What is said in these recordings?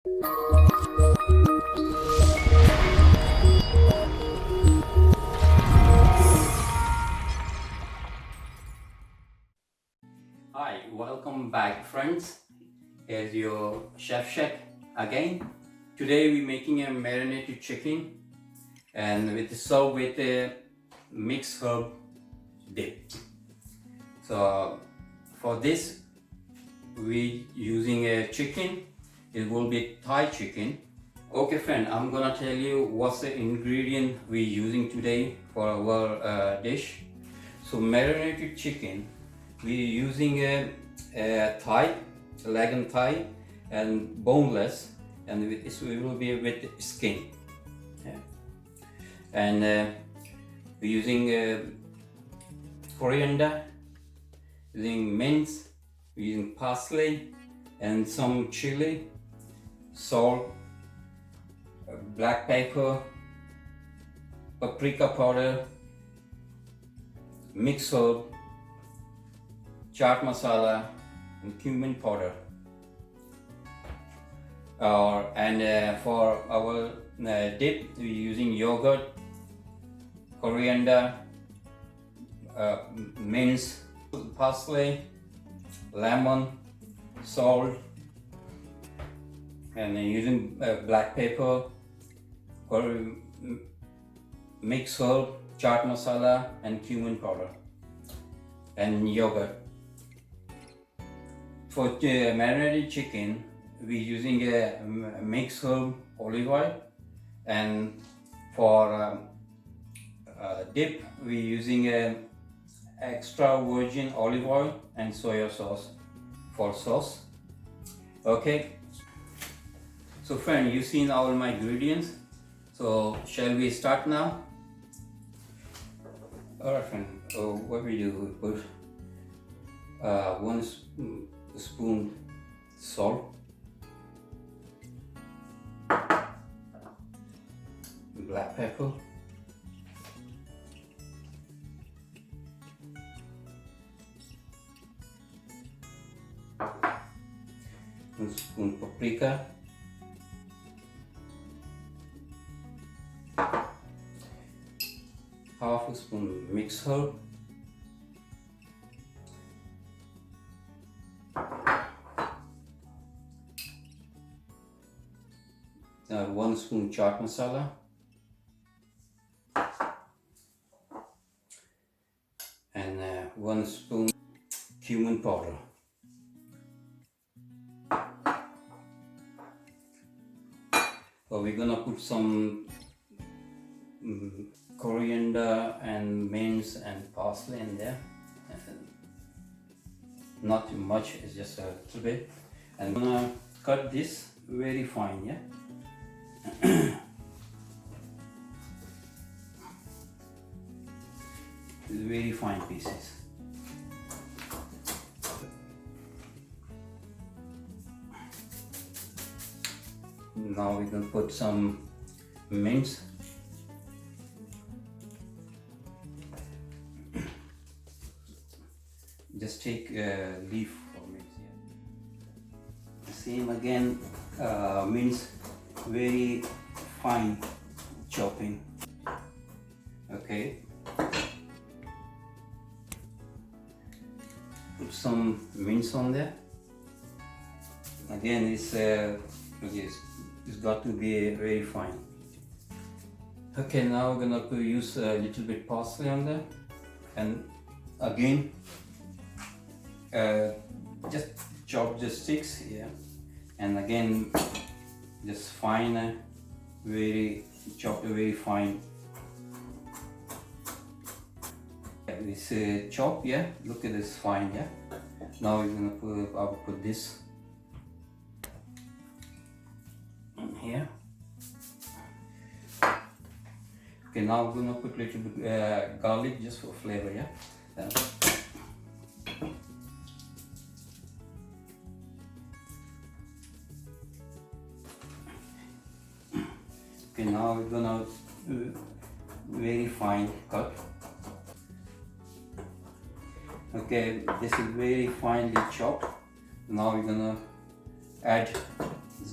Hi, welcome back friends. Here's your Chef Shaikh again. Today we're making a marinated chicken and served with a mixed herb dip. So for this we using a chicken. It will be Thai chicken. Okay friend, I'm gonna tell you what's the ingredient we're using today for our dish. So marinated chicken, we're using a thigh, leg and thigh, and boneless, and it will be with skin. Yeah. And we're using coriander, using mint, we're using parsley, and some chili, salt, black pepper, paprika powder, mixed herb, chaat masala, and cumin powder. And for our dip, we're using yogurt, coriander, mint, parsley, lemon, salt, and using black pepper, mixed herb, chaat masala, and cumin powder, and yogurt. For marinated chicken, we're using a mixed herb olive oil, and for dip, we're using a extra virgin olive oil and soya sauce for sauce. Okay, so friend, you've seen all my ingredients. So shall we start now? Alright friend, what we do, we put 1 spoon salt, black pepper, one spoon paprika, half a spoon mixed herb, one spoon chaat masala, and 1 spoon cumin powder. So we're gonna put some coriander and mint and parsley in there. Not too much, it's just a little bit. And I'm gonna cut this very fine, yeah? Very fine pieces. Now we're gonna put some mint. Just take a leaf for mint. Yeah. Same again, mint, very fine chopping. Okay. Put some mince on there. Again, it's got to be very fine. Okay, now we're gonna use a little bit parsley on there, and again, just chop the sticks here, and again, just fine, chop very fine. This chop, yeah. Look at this fine, yeah. Now we're gonna I'll put this in here. Okay, now we're gonna put a little bit garlic just for flavor, yeah. Okay, now we're gonna very fine cut. Okay, this is very finely chopped. Now we're gonna add this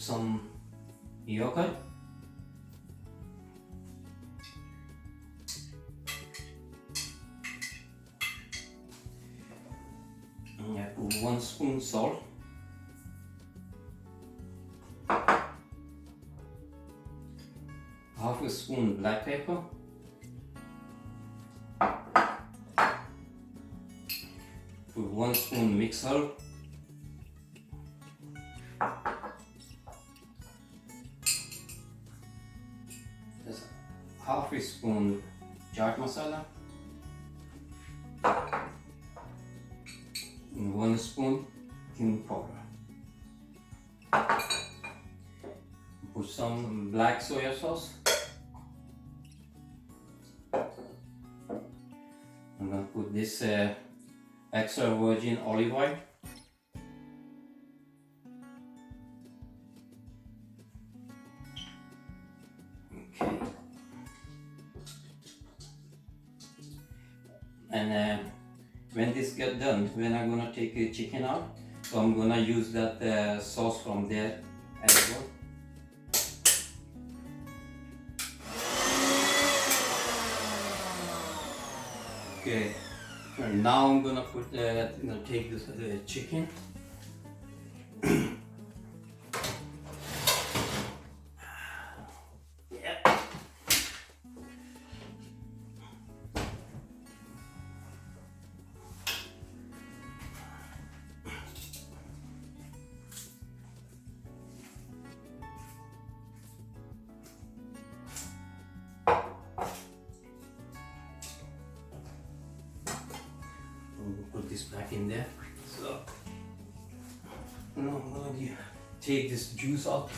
put some yogurt. And I put 1 spoon salt. Half a spoon black pepper. Put 1 spoon mixed herb. Just half a spoon chaat masala. And 1 spoon cumin powder. Put some black soya sauce. I'm gonna put this extra virgin olive oil. Okay. And when this get done, when I'm gonna take the chicken out, so I'm gonna use that sauce from there as well. Okay, and now I'm gonna take this chicken. Yeah. Put this back in there. So now I'm gonna take this juice out.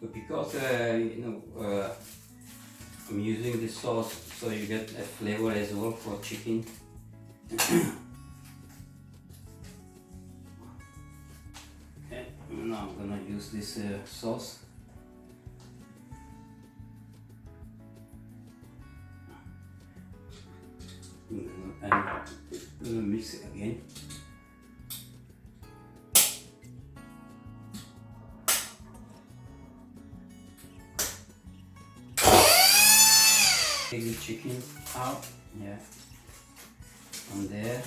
But because I'm using this sauce, so you get a flavor as well for chicken. Okay, now I'm gonna use this sauce. And I'm gonna mix it again. Take the chicken out, yeah, from there.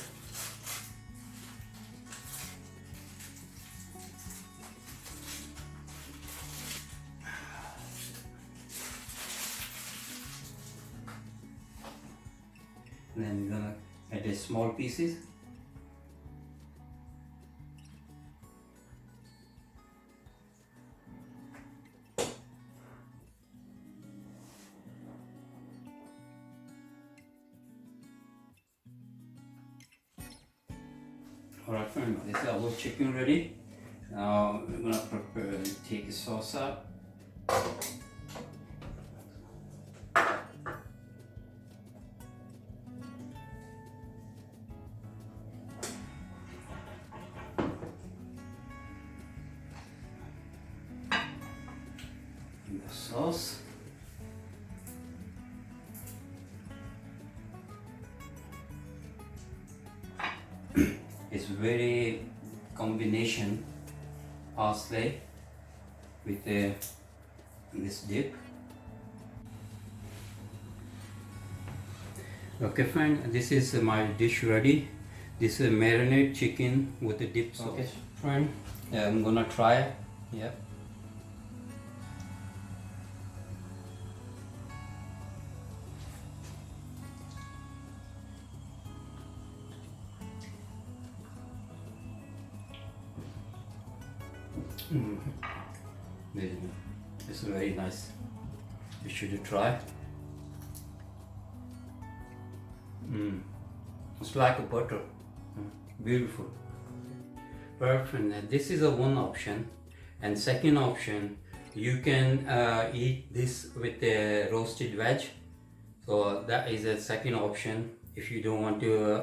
And then we're gonna add the small pieces. Alright friends, this is our chicken ready. Now we're gonna prepare, take the sauce out. And the sauce. It's very combination parsley with this dip. Okay friend, this is my dish ready. This is marinated chicken with the dip sauce. Okay friend, I'm gonna try it. Yeah. Very good. It's very nice. You should try. It's like a butter. Beautiful. Perfect. This is a one option, and second option, you can eat this with a roasted veg. So that is a second option if you don't want to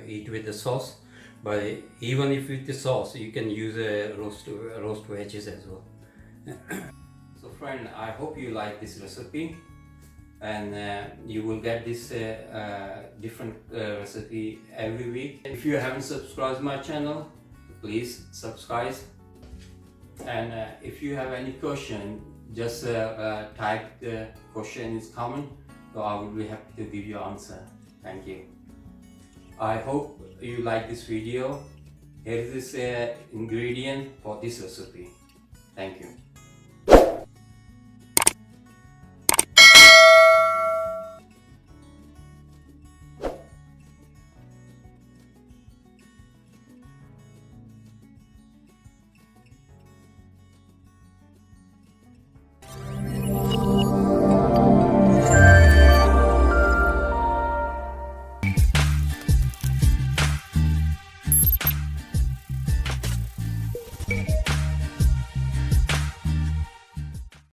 eat with the sauce. But even if with the sauce, you can use a roast veggies as well. So friend, I hope you like this recipe, and you will get this different recipe every week. If you haven't subscribed my channel, please subscribe. And if you have any question, just type the question is comment, so I will be happy to give you answer. Thank you. I hope you like this video. Here is this ingredient for this recipe. Thank you.